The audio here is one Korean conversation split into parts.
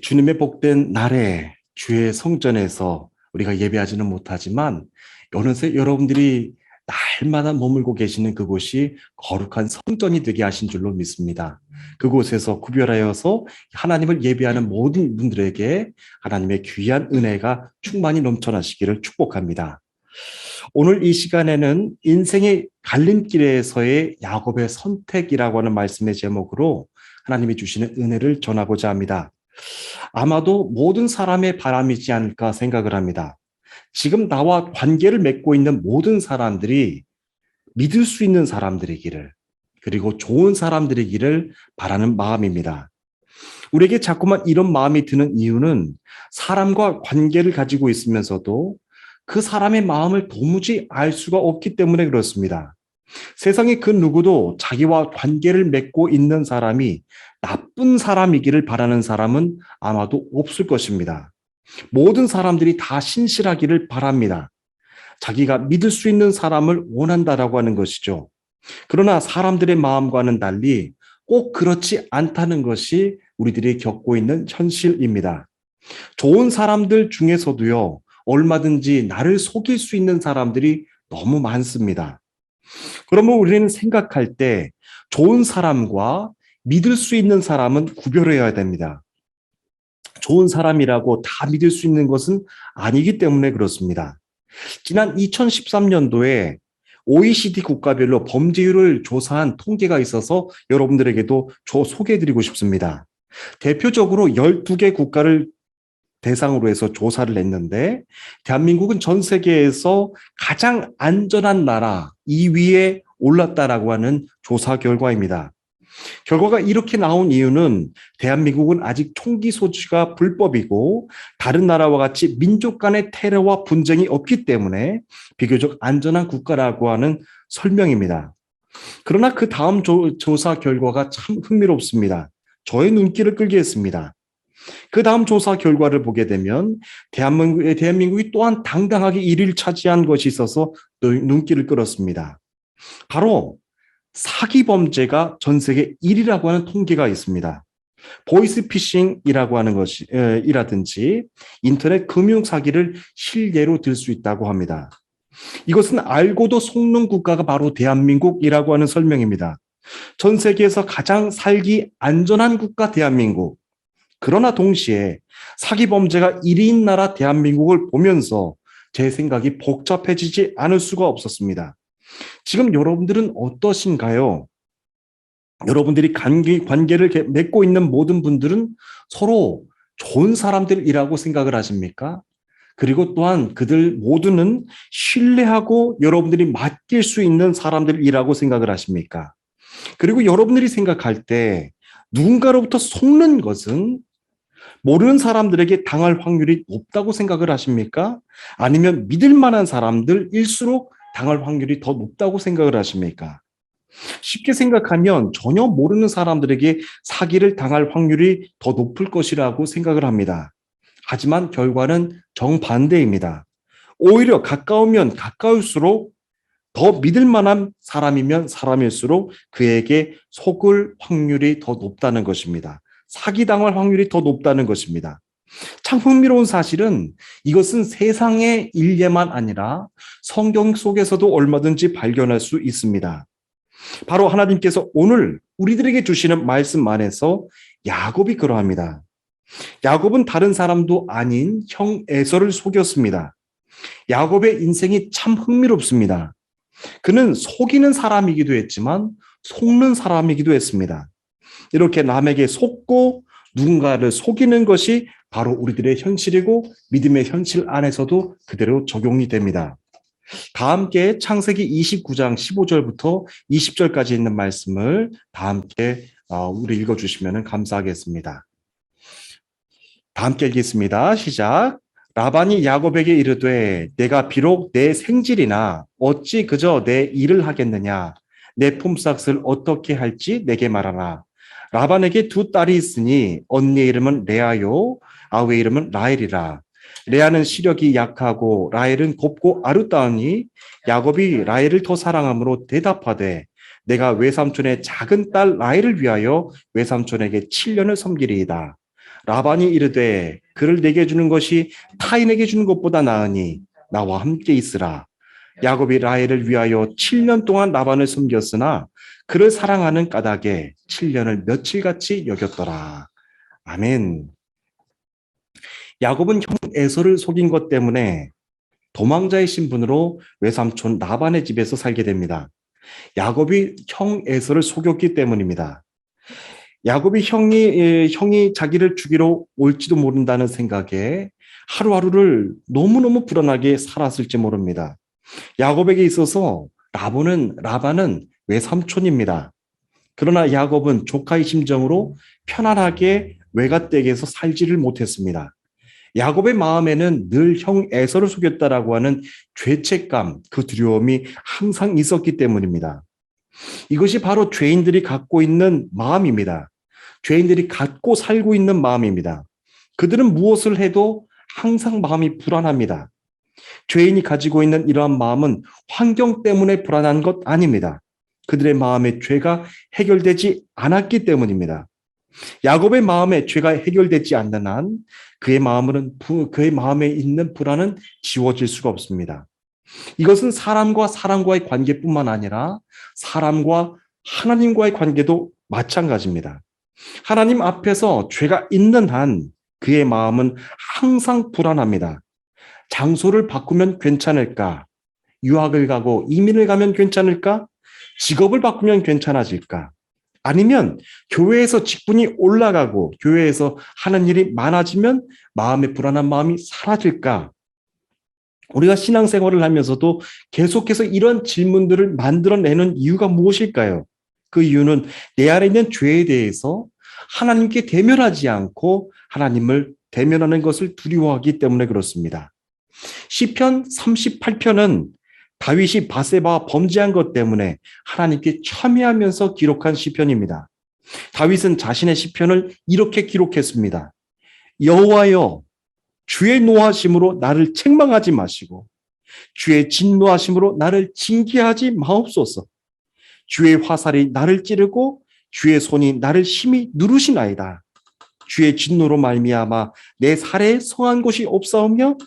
주님의 복된 날에 주의 성전에서 우리가 예배하지는 못하지만 어느새 여러분들이 날마다 머물고 계시는 그곳이 거룩한 성전이 되게 하신 줄로 믿습니다. 그곳에서 구별하여서 하나님을 예배하는 모든 분들에게 하나님의 귀한 은혜가 충만히 넘쳐나시기를 축복합니다. 오늘 이 시간에는 인생의 갈림길에서의 야곱의 선택이라고 하는 말씀의 제목으로 하나님이 주시는 은혜를 전하고자 합니다. 아마도 모든 사람의 바람이지 않을까 생각을 합니다. 지금 나와 관계를 맺고 있는 모든 사람들이 믿을 수 있는 사람들이기를, 그리고 좋은 사람들이기를 바라는 마음입니다. 우리에게 자꾸만 이런 마음이 드는 이유는 사람과 관계를 가지고 있으면서도 그 사람의 마음을 도무지 알 수가 없기 때문에 그렇습니다. 세상에 그 누구도 자기와 관계를 맺고 있는 사람이 나쁜 사람이기를 바라는 사람은 아마도 없을 것입니다. 모든 사람들이 다 신실하기를 바랍니다. 자기가 믿을 수 있는 사람을 원한다라고 하는 것이죠. 그러나 사람들의 마음과는 달리 꼭 그렇지 않다는 것이 우리들이 겪고 있는 현실입니다. 좋은 사람들 중에서도요, 얼마든지 나를 속일 수 있는 사람들이 너무 많습니다. 그러면 우리는 생각할 때 좋은 사람과 믿을 수 있는 사람은 구별해야 됩니다. 좋은 사람이라고 다 믿을 수 있는 것은 아니기 때문에 그렇습니다. 지난 2013년도에 OECD 국가별로 범죄율을 조사한 통계가 있어서 여러분들에게도 소개해드리고 싶습니다. 대표적으로 12개 국가를 대상으로 해서 조사를 했는데 대한민국은 전 세계에서 가장 안전한 나라 2위에 올랐다라고 하는 조사 결과입니다. 결과가 이렇게 나온 이유는 대한민국은 아직 총기 소지가 불법이고 다른 나라와 같이 민족 간의 테러와 분쟁이 없기 때문에 비교적 안전한 국가라고 하는 설명입니다. 그러나 그 다음 조사 결과가 참 흥미롭습니다. 저의 눈길을 끌게 했습니다. 그 다음 조사 결과를 보게 되면 대한민국이 또한 당당하게 1위를 차지한 것이 있어서 눈길을 끌었습니다. 바로 사기 범죄가 전 세계 1위라고 하는 통계가 있습니다. 보이스피싱이라고 하는 이라든지 인터넷 금융 사기를 실례로 들 수 있다고 합니다. 이것은 알고도 속는 국가가 바로 대한민국이라고 하는 설명입니다. 전 세계에서 가장 살기 안전한 국가 대한민국. 그러나 동시에 사기 범죄가 1위인 나라 대한민국을 보면서 제 생각이 복잡해지지 않을 수가 없었습니다. 지금 여러분들은 어떠신가요? 여러분들이 관계를 맺고 있는 모든 분들은 서로 좋은 사람들이라고 생각을 하십니까? 그리고 또한 그들 모두는 신뢰하고 여러분들이 맡길 수 있는 사람들이라고 생각을 하십니까? 그리고 여러분들이 생각할 때 누군가로부터 속는 것은 모르는 사람들에게 당할 확률이 높다고 생각을 하십니까? 아니면 믿을 만한 사람들일수록 당할 확률이 더 높다고 생각을 하십니까? 쉽게 생각하면 전혀 모르는 사람들에게 사기를 당할 확률이 더 높을 것이라고 생각을 합니다. 하지만 결과는 정반대입니다. 오히려 가까우면 가까울수록 더 믿을 만한 사람이면 사람일수록 그에게 속을 확률이 더 높다는 것입니다. 사기당할 확률이 더 높다는 것입니다. 참 흥미로운 사실은 이것은 세상의 일례만 아니라 성경 속에서도 얼마든지 발견할 수 있습니다. 바로 하나님께서 오늘 우리들에게 주시는 말씀 안에서 야곱이 그러합니다. 야곱은 다른 사람도 아닌 형 에서를 속였습니다. 야곱의 인생이 참 흥미롭습니다. 그는 속이는 사람이기도 했지만 속는 사람이기도 했습니다. 이렇게 남에게 속고 누군가를 속이는 것이 바로 우리들의 현실이고 믿음의 현실 안에서도 그대로 적용이 됩니다. 다 함께 창세기 29장 15절부터 20절까지 있는 말씀을 다 함께 우리 읽어주시면 감사하겠습니다. 다 함께 읽겠습니다. 시작. 라반이 야곱에게 이르되 내가 비록 내 생질이나 어찌 그저 내 일을 하겠느냐. 내 품삯을 어떻게 할지 내게 말하라. 라반에게 두 딸이 있으니 언니 이름은 레아요 아우의 이름은 라헬이라. 레아는 시력이 약하고 라헬은 곱고 아름다우니 야곱이 라헬을 더 사랑함으로 대답하되 내가 외삼촌의 작은 딸 라헬을 위하여 외삼촌에게 7년을 섬기리이다. 라반이 이르되 그를 내게 주는 것이 타인에게 주는 것보다 나으니 나와 함께 있으라. 야곱이 라헬을 위하여 7년 동안 라반을 섬겼으나 그를 사랑하는 까닭에 7년을 며칠같이 여겼더라. 아멘. 야곱은 형 에서를 속인 것 때문에 도망자의 신분으로 외삼촌 라반의 집에서 살게 됩니다. 야곱이 형 에서를 속였기 때문입니다. 야곱이 형이 자기를 죽이러 올지도 모른다는 생각에 하루하루를 너무너무 불안하게 살았을지 모릅니다. 야곱에게 있어서 라반은 외삼촌입니다. 그러나 야곱은 조카의 심정으로 편안하게 외갓댁에서 살지를 못했습니다. 야곱의 마음에는 늘 형 에서를 속였다라고 하는 죄책감, 그 두려움이 항상 있었기 때문입니다. 이것이 바로 죄인들이 갖고 있는 마음입니다. 죄인들이 갖고 살고 있는 마음입니다. 그들은 무엇을 해도 항상 마음이 불안합니다. 죄인이 가지고 있는 이러한 마음은 환경 때문에 불안한 것 아닙니다. 그들의 마음의 죄가 해결되지 않았기 때문입니다. 야곱의 마음에 죄가 해결되지 않는 한 그의 마음에 있는 불안은 지워질 수가 없습니다. 이것은 사람과의 관계뿐만 아니라 사람과 하나님과의 관계도 마찬가지입니다. 하나님 앞에서 죄가 있는 한 그의 마음은 항상 불안합니다. 장소를 바꾸면 괜찮을까? 유학을 가고 이민을 가면 괜찮을까? 직업을 바꾸면 괜찮아질까? 아니면 교회에서 직분이 올라가고 교회에서 하는 일이 많아지면 마음의 불안한 마음이 사라질까? 우리가 신앙생활을 하면서도 계속해서 이런 질문들을 만들어내는 이유가 무엇일까요? 그 이유는 내 안에 있는 죄에 대해서 하나님께 대면하지 않고 하나님을 대면하는 것을 두려워하기 때문에 그렇습니다. 시편 38편은 다윗이 바세바와 범죄한 것 때문에 하나님께 참회하면서 기록한 시편입니다. 다윗은 자신의 시편을 이렇게 기록했습니다. 여호와여, 주의 노하심으로 나를 책망하지 마시고 주의 진노하심으로 나를 징계하지 마옵소서. 주의 화살이 나를 찌르고 주의 손이 나를 심히 누르시나이다. 주의 진노로 말미암아 내 살에 성한 곳이 없사오며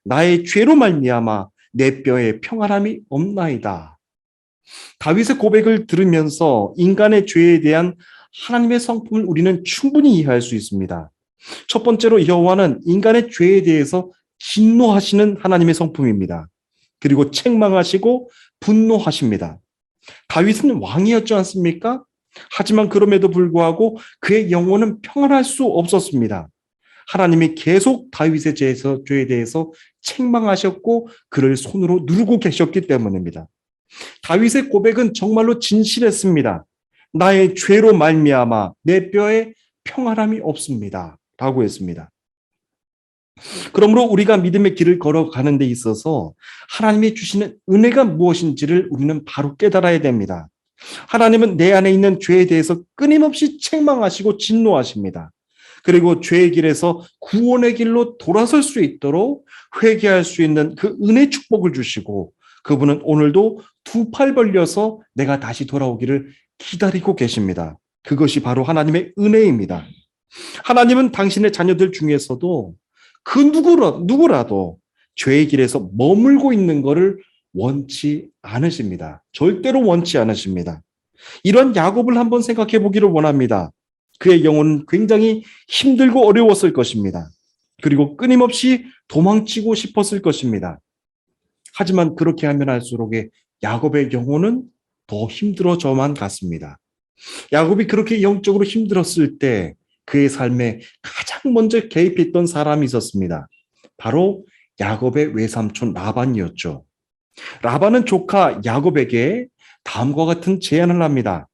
나의 죄로 말미암아 내 뼈에 평안함이 없나이다. 다윗의 고백을 들으면서 인간의 죄에 대한 하나님의 성품을 우리는 충분히 이해할 수 있습니다. 첫 번째로 여호와는 인간의 죄에 대해서 진노하시는 하나님의 성품입니다. 그리고 책망하시고 분노하십니다. 다윗은 왕이었지 않습니까? 하지만 그럼에도 불구하고 그의 영혼은 평안할 수 없었습니다. 하나님이 계속 다윗의 죄에 대해서 책망하셨고 그를 손으로 누르고 계셨기 때문입니다. 다윗의 고백은 정말로 진실했습니다. 나의 죄로 말미암아 내 뼈에 평안함이 없습니다. 라고 했습니다. 그러므로 우리가 믿음의 길을 걸어가는 데 있어서 하나님이 주시는 은혜가 무엇인지를 우리는 바로 깨달아야 됩니다. 하나님은 내 안에 있는 죄에 대해서 끊임없이 책망하시고 진노하십니다. 그리고 죄의 길에서 구원의 길로 돌아설 수 있도록 회개할 수 있는 그 은혜 축복을 주시고 그분은 오늘도 두 팔 벌려서 내가 다시 돌아오기를 기다리고 계십니다. 그것이 바로 하나님의 은혜입니다. 하나님은 당신의 자녀들 중에서도 그 누구라도 죄의 길에서 머물고 있는 것을 원치 않으십니다. 절대로 원치 않으십니다. 이런 야곱을 한번 생각해 보기를 원합니다. 그의 영혼은 굉장히 힘들고 어려웠을 것입니다. 그리고 끊임없이 도망치고 싶었을 것입니다. 하지만 그렇게 하면 할수록 야곱의 영혼은 더 힘들어져만 갔습니다. 야곱이 그렇게 영적으로 힘들었을 때 그의 삶에 가장 먼저 개입했던 사람이 있었습니다. 바로 야곱의 외삼촌 라반이었죠. 라반은 조카 야곱에게 다음과 같은 제안을 합니다.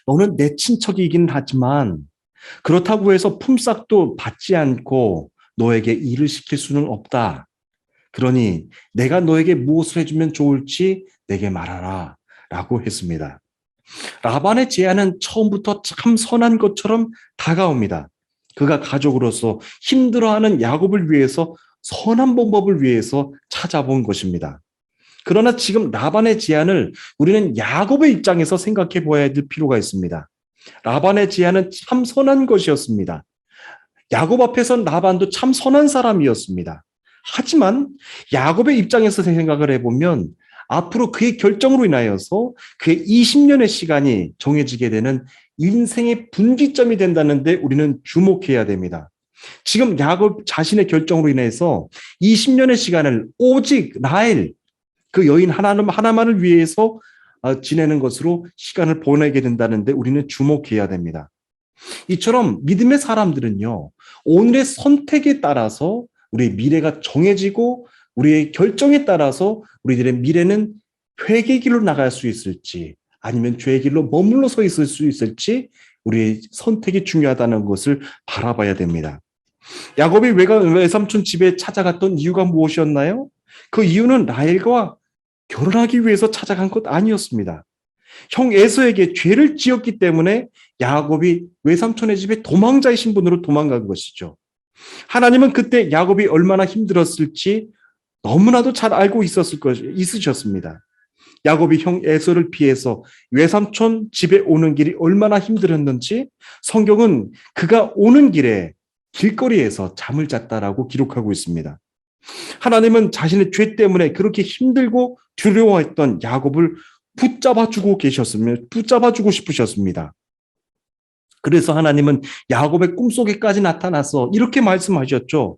너는 내 친척이긴 하지만 그렇다고 해서 품삯도 받지 않고 너에게 일을 시킬 수는 없다. 그러니 내가 너에게 무엇을 해주면 좋을지 내게 말하라 라고 했습니다. 라반의 제안은 처음부터 참 선한 것처럼 다가옵니다. 그가 가족으로서 힘들어하는 야곱을 위해서 선한 방법을 위해서 찾아본 것입니다. 그러나 지금 라반의 제안을 우리는 야곱의 입장에서 생각해 보아야 될 필요가 있습니다. 라반의 제안은 참 선한 것이었습니다. 야곱 앞에서 라반도 참 선한 사람이었습니다. 하지만 야곱의 입장에서 생각을 해보면 앞으로 그의 결정으로 인하여서 그의 20년의 시간이 정해지게 되는 인생의 분기점이 된다는데 우리는 주목해야 됩니다. 지금 야곱 자신의 결정으로 인해서 20년의 시간을 오직 라헬, 그 여인 하나만을 위해서 지내는 것으로 시간을 보내게 된다는데 우리는 주목해야 됩니다. 이처럼 믿음의 사람들은요, 오늘의 선택에 따라서 우리의 미래가 정해지고 우리의 결정에 따라서 우리들의 미래는 회개의 길로 나갈 수 있을지 아니면 죄의 길로 머물러 서 있을 수 있을지 우리의 선택이 중요하다는 것을 바라봐야 됩니다. 야곱이 외삼촌 집에 찾아갔던 이유가 무엇이었나요? 그 이유는 라헬과 결혼하기 위해서 찾아간 것 아니었습니다. 형 에서에게 죄를 지었기 때문에 야곱이 외삼촌의 집에 도망자의 신분으로 도망간 것이죠. 하나님은 그때 야곱이 얼마나 힘들었을지 너무나도 잘 알고 있으셨습니다. 야곱이 형 에서를 피해서 외삼촌 집에 오는 길이 얼마나 힘들었는지 성경은 그가 오는 길에 길거리에서 잠을 잤다라고 기록하고 있습니다. 하나님은 자신의 죄 때문에 그렇게 힘들고 두려워했던 야곱을 붙잡아주고 싶으셨습니다. 그래서 하나님은 야곱의 꿈속에까지 나타나서 이렇게 말씀하셨죠.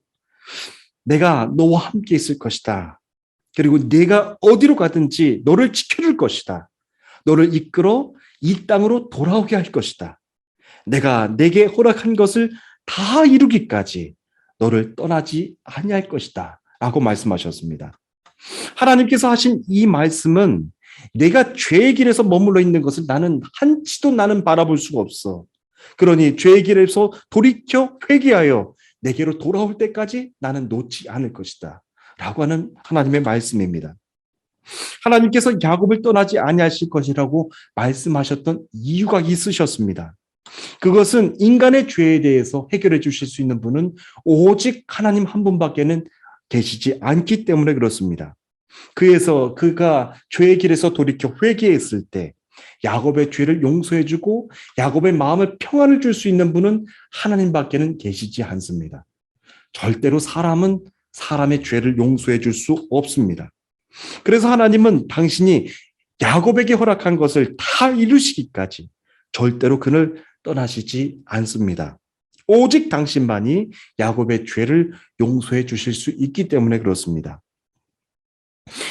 내가 너와 함께 있을 것이다. 그리고 네가 어디로 가든지 너를 지켜줄 것이다. 너를 이끌어 이 땅으로 돌아오게 할 것이다. 내가 내게 허락한 것을 다 이루기까지 너를 떠나지 아니할 것이다. 라고 말씀하셨습니다. 하나님께서 하신 이 말씀은 내가 죄의 길에서 머물러 있는 것을 나는 바라볼 수가 없어. 그러니 죄의 길에서 돌이켜 회개하여 내게로 돌아올 때까지 나는 놓지 않을 것이다. 라고 하는 하나님의 말씀입니다. 하나님께서 야곱을 떠나지 아니하실 것이라고 말씀하셨던 이유가 있으셨습니다. 그것은 인간의 죄에 대해서 해결해 주실 수 있는 분은 오직 하나님 한 분밖에는 계시지 않기 때문에 그렇습니다. 그래서 그가 죄의 길에서 돌이켜 회개했을 때 야곱의 죄를 용서해주고 야곱의 마음을 평안을 줄 수 있는 분은 하나님밖에는 계시지 않습니다. 절대로 사람은 사람의 죄를 용서해 줄 수 없습니다. 그래서 하나님은 당신이 야곱에게 허락한 것을 다 이루시기까지 절대로 그를 떠나시지 않습니다. 오직 당신만이 야곱의 죄를 용서해 주실 수 있기 때문에 그렇습니다.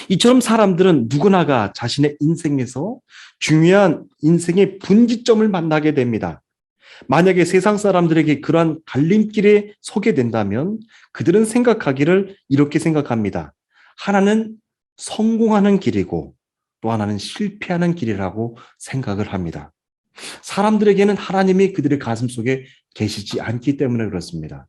이처럼 사람들은 누구나가 자신의 인생에서 중요한 인생의 분기점을 만나게 됩니다. 만약에 세상 사람들에게 그러한 갈림길에 서게 된다면 그들은 생각하기를 이렇게 생각합니다. 하나는 성공하는 길이고 또 하나는 실패하는 길이라고 생각을 합니다. 사람들에게는 하나님이 그들의 가슴 속에 계시지 않기 때문에 그렇습니다.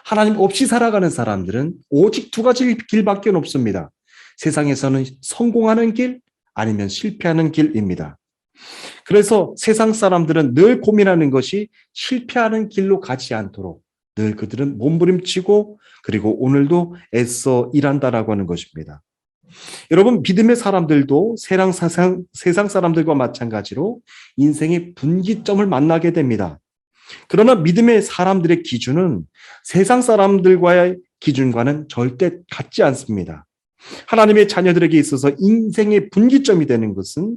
하나님 없이 살아가는 사람들은 오직 두 가지 길밖에 없습니다. 세상에서는 성공하는 길 아니면 실패하는 길입니다. 그래서 세상 사람들은 늘 고민하는 것이 실패하는 길로 가지 않도록 늘 그들은 몸부림치고 그리고 오늘도 애써 일한다라고 하는 것입니다. 여러분, 믿음의 사람들도 세상 사람들과 마찬가지로 인생의 분기점을 만나게 됩니다. 그러나 믿음의 사람들의 기준은 세상 사람들과의 기준과는 절대 같지 않습니다. 하나님의 자녀들에게 있어서 인생의 분기점이 되는 것은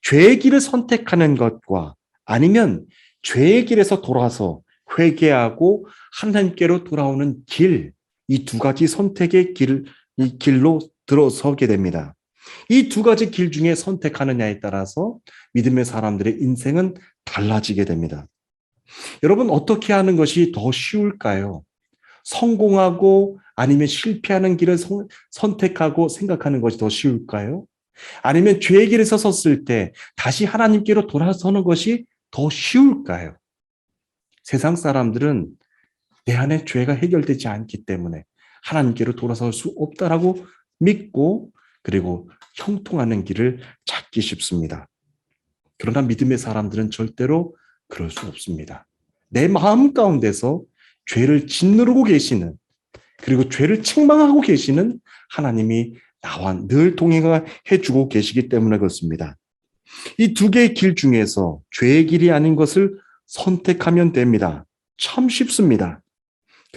죄의 길을 선택하는 것과 아니면 죄의 길에서 돌아서 회개하고 하나님께로 돌아오는 길, 이 두 가지 선택의 길로 들어서게 됩니다. 이 두 가지 길 중에 선택하느냐에 따라서 믿음의 사람들의 인생은 달라지게 됩니다. 여러분, 어떻게 하는 것이 더 쉬울까요? 성공하고 아니면 실패하는 길을 선택하고 생각하는 것이 더 쉬울까요? 아니면 죄의 길에서 섰을 때 다시 하나님께로 돌아서는 것이 더 쉬울까요? 세상 사람들은 내 안에 죄가 해결되지 않기 때문에 하나님께로 돌아설 수 없다라고 믿고 그리고 형통하는 길을 찾기 쉽습니다. 그러나 믿음의 사람들은 절대로 그럴 수 없습니다. 내 마음 가운데서 죄를 짓누르고 계시는 그리고 죄를 책망하고 계시는 하나님이 나와 늘 동행해 주고 계시기 때문에 그렇습니다. 이 두 개의 길 중에서 죄의 길이 아닌 것을 선택하면 됩니다. 참 쉽습니다.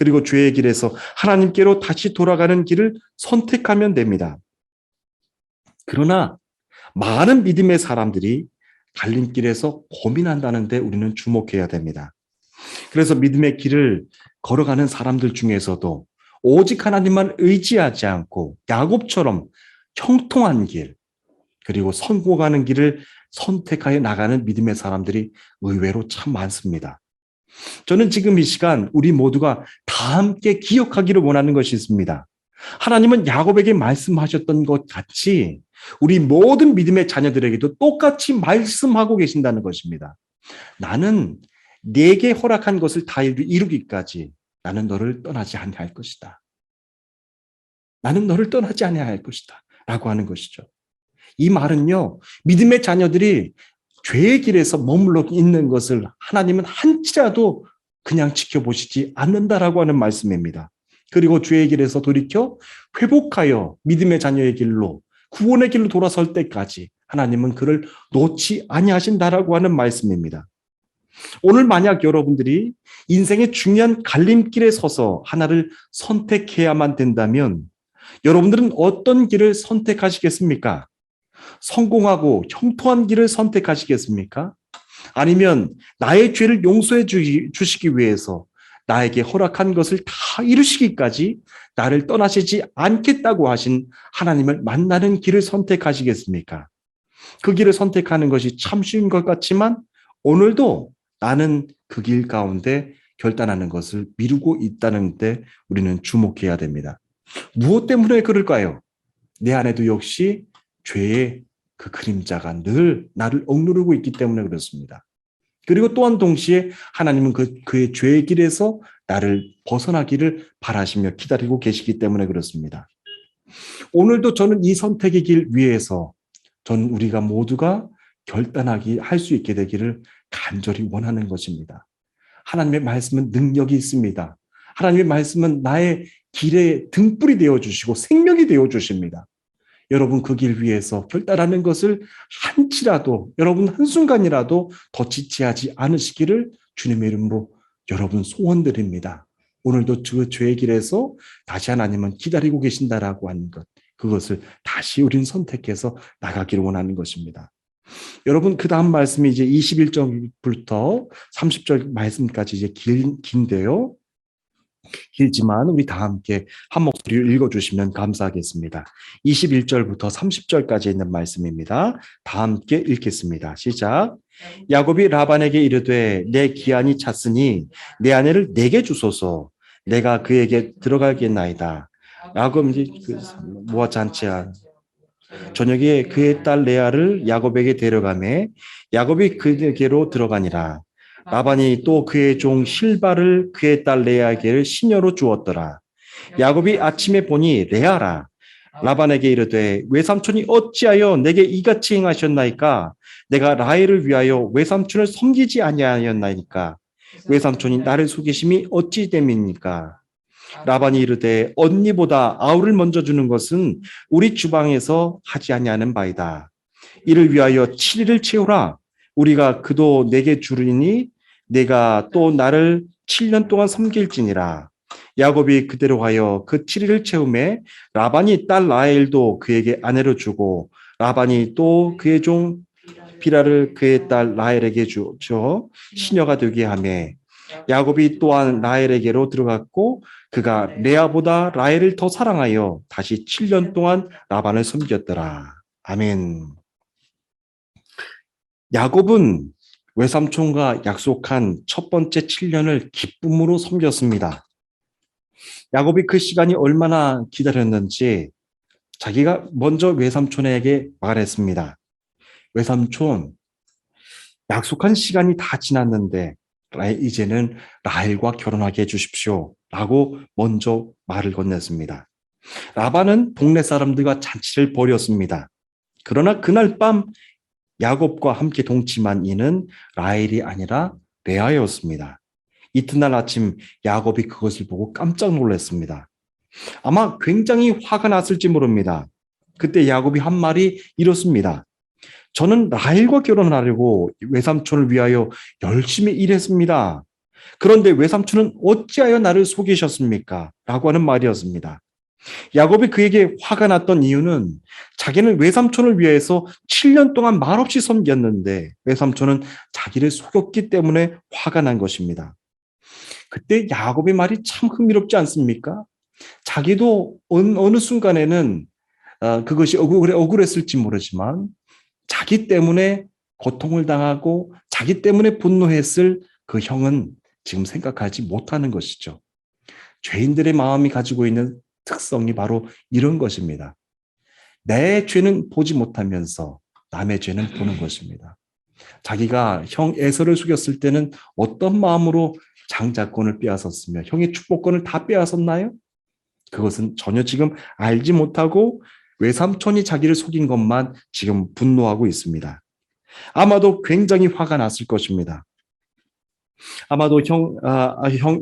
그리고 죄의 길에서 하나님께로 다시 돌아가는 길을 선택하면 됩니다. 그러나 많은 믿음의 사람들이 갈림길에서 고민한다는데 우리는 주목해야 됩니다. 그래서 믿음의 길을 걸어가는 사람들 중에서도 오직 하나님만 의지하지 않고 야곱처럼 형통한 길, 그리고 성공하는 길을 선택하여 나가는 믿음의 사람들이 의외로 참 많습니다. 저는 지금 이 시간 우리 모두가 다 함께 기억하기를 원하는 것이 있습니다. 하나님은 야곱에게 말씀하셨던 것 같이 우리 모든 믿음의 자녀들에게도 똑같이 말씀하고 계신다는 것입니다. 나는 내게 허락한 것을 다 이루기까지 나는 너를 떠나지 아니할 것이다. 나는 너를 떠나지 아니할 것이다. 라고 하는 것이죠. 이 말은요, 믿음의 자녀들이 죄의 길에서 머물러 있는 것을 하나님은 한치라도 그냥 지켜보시지 않는다라고 하는 말씀입니다. 그리고 죄의 길에서 돌이켜 회복하여 믿음의 자녀의 길로, 구원의 길로 돌아설 때까지 하나님은 그를 놓지 아니하신다라고 하는 말씀입니다. 오늘 만약 여러분들이 인생의 중요한 갈림길에 서서 하나를 선택해야만 된다면 여러분들은 어떤 길을 선택하시겠습니까? 성공하고 형통한 길을 선택하시겠습니까? 아니면 나의 죄를 용서해 주시기 위해서 나에게 허락한 것을 다 이루시기까지 나를 떠나시지 않겠다고 하신 하나님을 만나는 길을 선택하시겠습니까? 그 길을 선택하는 것이 참 쉬운 것 같지만 오늘도 나는 그 길 가운데 결단하는 것을 미루고 있다는 데 우리는 주목해야 됩니다. 무엇 때문에 그럴까요? 내 안에도 역시 죄의 그 그림자가 늘 나를 억누르고 있기 때문에 그렇습니다. 그리고 또한 동시에 하나님은 그의 죄의 길에서 나를 벗어나기를 바라시며 기다리고 계시기 때문에 그렇습니다. 오늘도 저는 이 선택의 길 위에서 저는 우리가 모두가 결단하기 할 수 있게 되기를 간절히 원하는 것입니다. 하나님의 말씀은 능력이 있습니다. 하나님의 말씀은 나의 길에 등불이 되어주시고 생명이 되어주십니다. 여러분 그 길 위에서 결단하는 것을 한치라도 여러분 한순간이라도 더 지체하지 않으시기를 주님의 이름으로 여러분 소원드립니다. 오늘도 그 죄의 길에서 다시 하나님은 기다리고 계신다라고 하는 것, 그것을 다시 우린 선택해서 나가기를 원하는 것입니다. 여러분 그 다음 말씀이 이제 21절부터 30절 말씀까지 이제 긴데요. 길지만 우리 다 함께 한 목소리로 읽어주시면 감사하겠습니다. 21절부터 30절까지 있는 말씀입니다. 다 함께 읽겠습니다. 시작. 야곱이 라반에게 이르되 내 기한이 찼으니 내 아내를 내게 주소서. 내가 그에게 들어가겠나이다. 야곱이 모아 잔치한 저녁에 그의 딸 레아를 야곱에게 데려가매 야곱이 그에게로 들어가니라. 라반이 또 그의 종 실바를 그의 딸 레아에게 시녀로 주었더라. 야곱이 아침에 보니 레아라. 라반에게 이르되 외삼촌이 어찌하여 내게 이같이 행하셨나이까? 내가 라헬을 위하여 외삼촌을 섬기지 아니하였나이까? 외삼촌이 나를 속이심이 어찌 됨입니까? 라반이 이르되 언니보다 아우를 먼저 주는 것은 우리 주방에서 하지 아니하는 바이다. 이를 위하여 7일을 채우라. 우리가 그도 내게 주리니 내가 또 나를 7년 동안 섬길지니라. 야곱이 그대로 하여 그 7일을 채우매 라반이 딸 라헬도 그에게 아내로 주고 라반이 또 그의 종 비라를 그의 딸 라헬에게 주어 시녀가 되게 하매 야곱이 또한 라헬에게로 들어갔고 그가 레아보다 라헬을 더 사랑하여 다시 7년 동안 라반을 섬겼더라. 아멘. 야곱은 외삼촌과 약속한 첫 번째 7년을 기쁨으로 섬겼습니다. 야곱이 그 시간이 얼마나 기다렸는지 자기가 먼저 외삼촌에게 말했습니다. 외삼촌, 약속한 시간이 다 지났는데 이제는 라헬과 결혼하게 해주십시오. 라고 먼저 말을 건넸습니다. 라반은 동네 사람들과 잔치를 벌였습니다. 그러나 그날 밤 야곱과 함께 동침한 이는 라헬이 아니라 레아였습니다. 이튿날 아침 야곱이 그것을 보고 깜짝 놀랐습니다. 아마 굉장히 화가 났을지 모릅니다. 그때 야곱이 한 말이 이렇습니다. 저는 라헬과 결혼하려고 외삼촌을 위하여 열심히 일했습니다. 그런데 외삼촌은 어찌하여 나를 속이셨습니까? 라고 하는 말이었습니다. 야곱이 그에게 화가 났던 이유는 자기는 외삼촌을 위해서 7년 동안 말없이 섬겼는데 외삼촌은 자기를 속였기 때문에 화가 난 것입니다. 그때 야곱의 말이 참 흥미롭지 않습니까? 자기도 어느 순간에는 그것이 억울했을지 모르지만 자기 때문에 고통을 당하고 자기 때문에 분노했을 그 형은 지금 생각하지 못하는 것이죠. 죄인들의 마음이 가지고 있는 특성이 바로 이런 것입니다. 내 죄는 보지 못하면서 남의 죄는 보는 것입니다. 자기가 형 에서를 속였을 때는 어떤 마음으로 장자권을 빼앗았으며 형의 축복권을 다 빼앗았나요? 그것은 전혀 지금 알지 못하고 외삼촌이 자기를 속인 것만 지금 분노하고 있습니다. 아마도 굉장히 화가 났을 것입니다. 아마도 형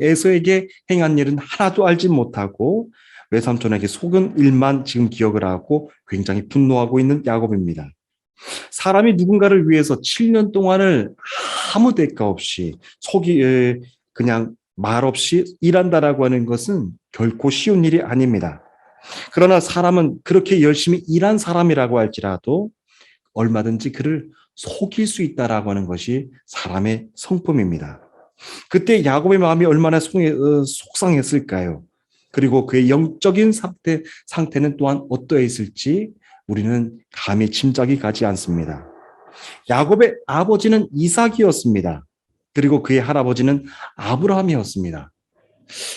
에서에게 행한 일은 하나도 알지 못하고 외삼촌에게 속은 일만 지금 기억을 하고 굉장히 분노하고 있는 야곱입니다. 사람이 누군가를 위해서 7년 동안을 아무 대가 없이 그냥 말 없이 일한다라고 하는 것은 결코 쉬운 일이 아닙니다. 그러나 사람은 그렇게 열심히 일한 사람이라고 할지라도 얼마든지 그를 속일 수 있다라고 하는 것이 사람의 성품입니다. 그때 야곱의 마음이 얼마나 속상했을까요? 그리고 그의 영적인 상태는 또한 어떠했을지 우리는 감히 짐작이 가지 않습니다. 야곱의 아버지는 이삭이었습니다. 그리고 그의 할아버지는 아브라함이었습니다.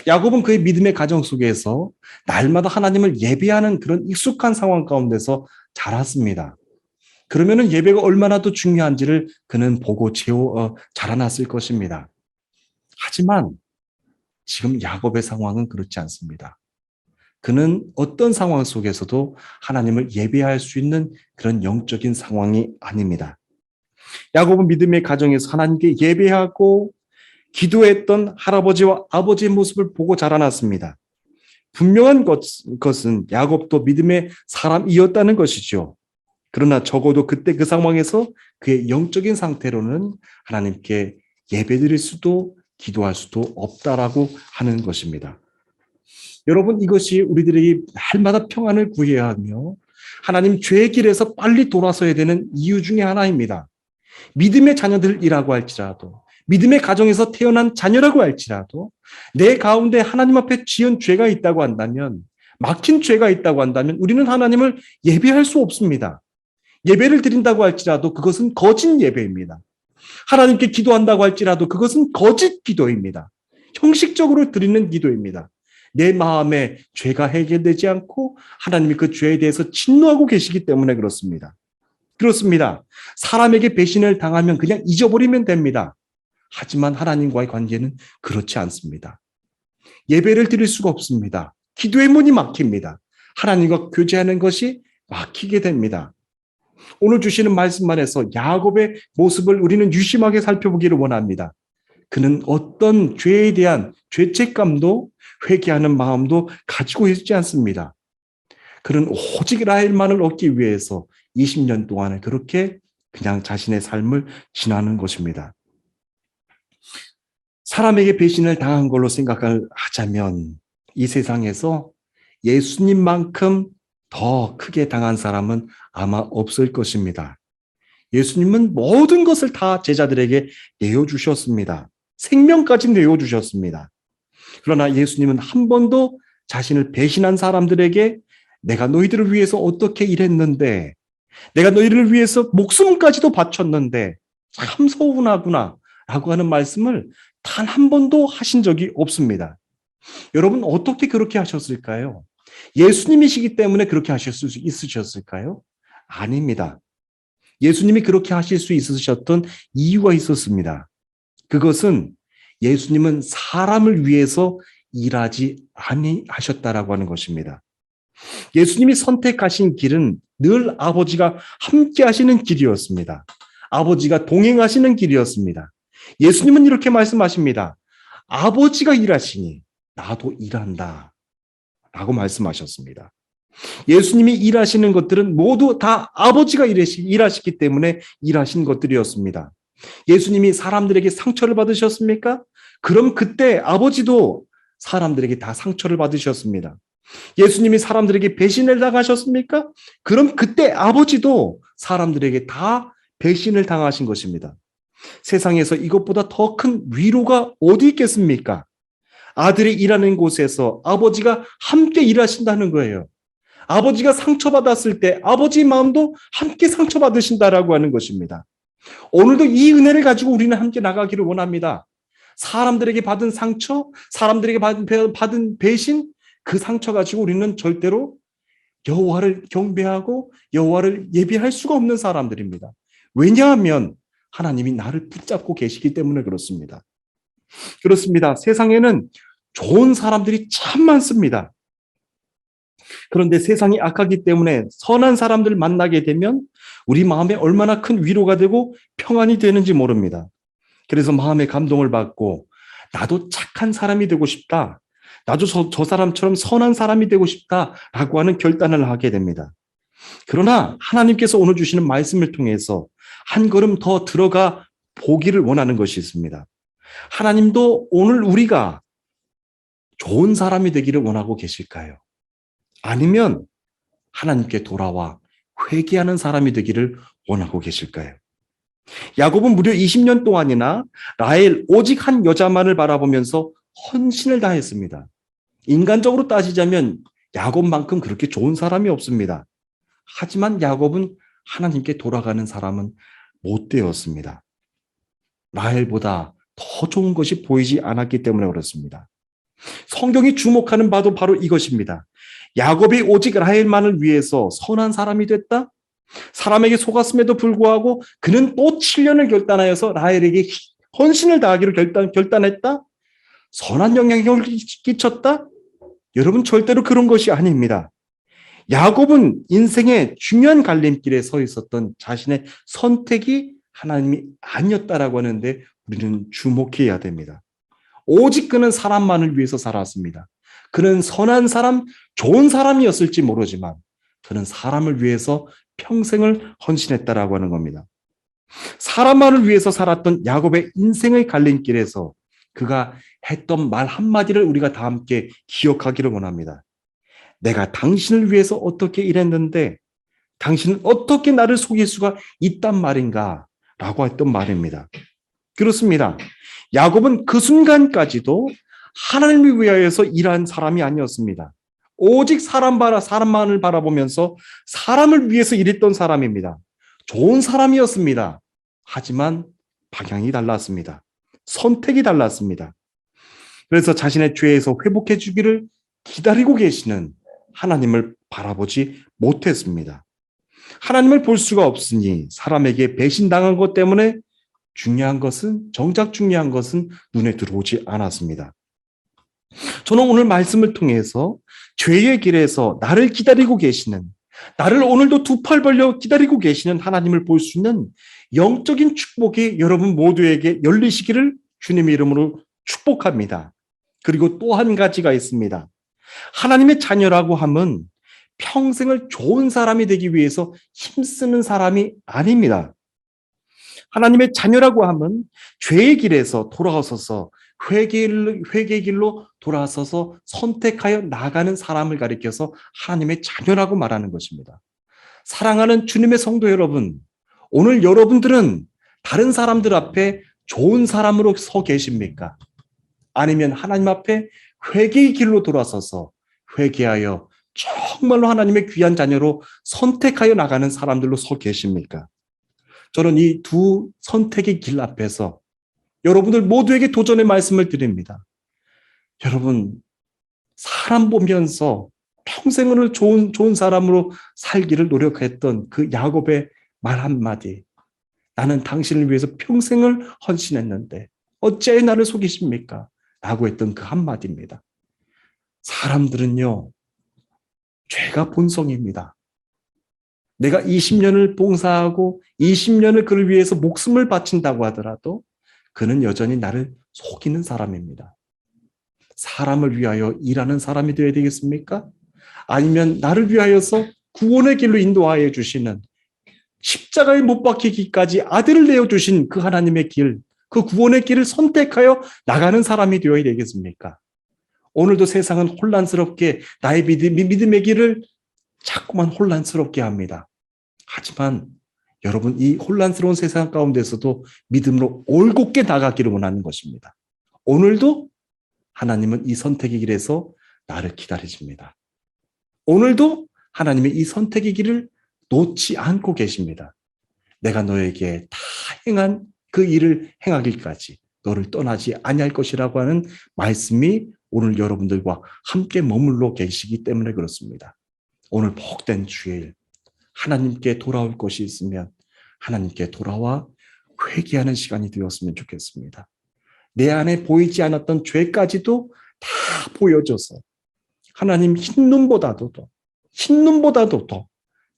야곱은 그의 믿음의 가정 속에서 날마다 하나님을 예배하는 그런 익숙한 상황 가운데서 자랐습니다. 그러면은 예배가 얼마나 더 중요한지를 그는 보고 자라났을 것입니다. 하지만 지금 야곱의 상황은 그렇지 않습니다. 그는 어떤 상황 속에서도 하나님을 예배할 수 있는 그런 영적인 상황이 아닙니다. 야곱은 믿음의 가정에서 하나님께 예배하고 기도했던 할아버지와 아버지의 모습을 보고 자라났습니다. 분명한 것은 야곱도 믿음의 사람이었다는 것이죠. 그러나 적어도 그때 그 상황에서 그의 영적인 상태로는 하나님께 예배드릴 수도 기도할 수도 없다라고 하는 것입니다. 여러분, 이것이 우리들에게 날마다 평안을 구해야 하며 하나님 죄의 길에서 빨리 돌아서야 되는 이유 중에 하나입니다. 믿음의 자녀들이라고 할지라도 믿음의 가정에서 태어난 자녀라고 할지라도 내 가운데 하나님 앞에 지은 죄가 있다고 한다면 막힌 죄가 있다고 한다면 우리는 하나님을 예배할 수 없습니다. 예배를 드린다고 할지라도 그것은 거짓 예배입니다. 하나님께 기도한다고 할지라도 그것은 거짓 기도입니다. 형식적으로 드리는 기도입니다. 내 마음에 죄가 해결되지 않고 하나님이 그 죄에 대해서 진노하고 계시기 때문에 그렇습니다. 그렇습니다. 사람에게 배신을 당하면 그냥 잊어버리면 됩니다. 하지만 하나님과의 관계는 그렇지 않습니다. 예배를 드릴 수가 없습니다. 기도의 문이 막힙니다. 하나님과 교제하는 것이 막히게 됩니다. 오늘 주시는 말씀만 해서 야곱의 모습을 우리는 유심하게 살펴보기를 원합니다. 그는 어떤 죄에 대한 죄책감도 회개하는 마음도 가지고 있지 않습니다. 그는 오직 라헬만을 얻기 위해서 20년 동안을 그렇게 그냥 자신의 삶을 지나는 것입니다. 사람에게 배신을 당한 걸로 생각을 하자면 이 세상에서 예수님만큼 더 크게 당한 사람은 아마 없을 것입니다. 예수님은 모든 것을 다 제자들에게 내어주셨습니다. 생명까지 내어주셨습니다. 그러나 예수님은 한 번도 자신을 배신한 사람들에게 내가 너희들을 위해서 어떻게 일했는데, 내가 너희를 위해서 목숨까지도 바쳤는데 참 서운하구나 라고 하는 말씀을 단 한 번도 하신 적이 없습니다. 여러분, 어떻게 그렇게 하셨을까요? 예수님이시기 때문에 그렇게 하실 수 있으셨을까요? 아닙니다. 예수님이 그렇게 하실 수 있으셨던 이유가 있었습니다. 그것은 예수님은 사람을 위해서 일하지 아니하셨다라고 하는 것입니다. 예수님이 선택하신 길은 늘 아버지가 함께 하시는 길이었습니다. 아버지가 동행하시는 길이었습니다. 예수님은 이렇게 말씀하십니다. 아버지가 일하시니 나도 일한다 라고 말씀하셨습니다. 예수님이 일하시는 것들은 모두 다 아버지가 일하시기 때문에 일하신 것들이었습니다. 예수님이 사람들에게 상처를 받으셨습니까? 그럼 그때 아버지도 사람들에게 다 상처를 받으셨습니다. 예수님이 사람들에게 배신을 당하셨습니까? 그럼 그때 아버지도 사람들에게 다 배신을 당하신 것입니다. 세상에서 이것보다 더 큰 위로가 어디 있겠습니까? 아들이 일하는 곳에서 아버지가 함께 일하신다는 거예요. 아버지가 상처받았을 때 아버지 마음도 함께 상처받으신다라고 하는 것입니다. 오늘도 이 은혜를 가지고 우리는 함께 나가기를 원합니다. 사람들에게 받은 상처, 사람들에게 받은 배신, 그 상처 가지고 우리는 절대로 여호와를 경배하고 여호와를 예배할 수가 없는 사람들입니다. 왜냐하면 하나님이 나를 붙잡고 계시기 때문에 그렇습니다. 그렇습니다. 세상에는 좋은 사람들이 참 많습니다. 그런데 세상이 악하기 때문에 선한 사람들 만나게 되면 우리 마음에 얼마나 큰 위로가 되고 평안이 되는지 모릅니다. 그래서 마음의 감동을 받고 나도 착한 사람이 되고 싶다. 나도 저 사람처럼 선한 사람이 되고 싶다라고 하는 결단을 하게 됩니다. 그러나 하나님께서 오늘 주시는 말씀을 통해서 한 걸음 더 들어가 보기를 원하는 것이 있습니다. 하나님도 오늘 우리가 좋은 사람이 되기를 원하고 계실까요? 아니면 하나님께 돌아와 회개하는 사람이 되기를 원하고 계실까요? 야곱은 무려 20년 동안이나 라헬 오직 한 여자만을 바라보면서 헌신을 다했습니다. 인간적으로 따지자면 야곱만큼 그렇게 좋은 사람이 없습니다. 하지만 야곱은 하나님께 돌아가는 사람은 못 되었습니다. 라헬보다 더 좋은 것이 보이지 않았기 때문에 그렇습니다. 성경이 주목하는 바도 바로 이것입니다. 야곱이 오직 라헬만을 위해서 선한 사람이 됐다? 사람에게 속았음에도 불구하고 그는 또 7년을 결단하여서 라헬에게 헌신을 다하기로 결단했다? 선한 영향력을 끼쳤다? 여러분 절대로 그런 것이 아닙니다. 야곱은 인생의 중요한 갈림길에 서 있었던 자신의 선택이 하나님이 아니었다라고 하는데 우리는 주목해야 됩니다. 오직 그는 사람만을 위해서 살았습니다. 그는 선한 사람, 좋은 사람이었을지 모르지만 그는 사람을 위해서 평생을 헌신했다라고 하는 겁니다. 사람만을 위해서 살았던 야곱의 인생의 갈림길에서 그가 했던 말 한마디를 우리가 다 함께 기억하기를 원합니다. 내가 당신을 위해서 어떻게 일했는데 당신은 어떻게 나를 속일 수가 있단 말인가? 라고 했던 말입니다. 그렇습니다. 야곱은 그 순간까지도 하나님을 위하여서 일한 사람이 아니었습니다. 오직 사람만을 바라보면서 사람을 위해서 일했던 사람입니다. 좋은 사람이었습니다. 하지만 방향이 달랐습니다. 선택이 달랐습니다. 그래서 자신의 죄에서 회복해 주기를 기다리고 계시는 하나님을 바라보지 못했습니다. 하나님을 볼 수가 없으니 사람에게 배신당한 것 때문에 정작 중요한 것은 눈에 들어오지 않았습니다. 저는 오늘 말씀을 통해서 죄의 길에서 나를 기다리고 계시는, 나를 오늘도 두 팔 벌려 기다리고 계시는 하나님을 볼 수 있는 영적인 축복이 여러분 모두에게 열리시기를 주님의 이름으로 축복합니다. 그리고 또 한 가지가 있습니다. 하나님의 자녀라고 하면 평생을 좋은 사람이 되기 위해서 힘쓰는 사람이 아닙니다. 하나님의 자녀라고 하면 죄의 길에서 돌아서서 회개의 길로 돌아서서 선택하여 나가는 사람을 가리켜서 하나님의 자녀라고 말하는 것입니다. 사랑하는 주님의 성도 여러분, 오늘 여러분들은 다른 사람들 앞에 좋은 사람으로 서 계십니까? 아니면 하나님 앞에 회개의 길로 돌아서서 회개하여 정말로 하나님의 귀한 자녀로 선택하여 나가는 사람들로 서 계십니까? 저는 이 두 선택의 길 앞에서 여러분들 모두에게 도전의 말씀을 드립니다. 여러분, 사람 보면서 평생을 좋은 사람으로 살기를 노력했던 그 야곱의 말 한마디, 나는 당신을 위해서 평생을 헌신했는데 어찌하여 나를 속이십니까? 라고 했던 그 한마디입니다. 사람들은요, 죄가 본성입니다. 내가 20년을 봉사하고 20년을 그를 위해서 목숨을 바친다고 하더라도 그는 여전히 나를 속이는 사람입니다. 사람을 위하여 일하는 사람이 되어야 되겠습니까? 아니면 나를 위하여서 구원의 길로 인도하여 주시는 십자가에 못 박히기까지 아들을 내어주신 그 하나님의 길, 그 구원의 길을 선택하여 나가는 사람이 되어야 되겠습니까? 오늘도 세상은 혼란스럽게 나의 믿음의 길을 자꾸만 혼란스럽게 합니다. 하지만 여러분, 이 혼란스러운 세상 가운데서도 믿음으로 올곧게 나가기를 원하는 것입니다. 오늘도 하나님은 이 선택의 길에서 나를 기다리십니다. 오늘도 하나님의 이 선택의 길을 놓지 않고 계십니다. 내가 너에게 다 행한 그 일을 행하기까지 너를 떠나지 아니할 것이라고 하는 말씀이 오늘 여러분들과 함께 머물러 계시기 때문에 그렇습니다. 오늘 복된 주일, 하나님께 돌아올 것이 있으면 하나님께 돌아와 회개하는 시간이 되었으면 좋겠습니다. 내 안에 보이지 않았던 죄까지도 다 보여줘서 하나님 흰눈보다도 더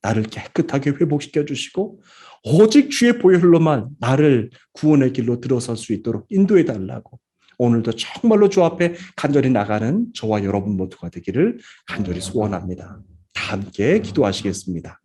나를 깨끗하게 회복시켜 주시고 오직 주의 보혈로만 나를 구원의 길로 들어설 수 있도록 인도해 달라고 오늘도 정말로 주 앞에 간절히 나가는 저와 여러분 모두가 되기를 간절히 소원합니다. 다 함께 기도하시겠습니다.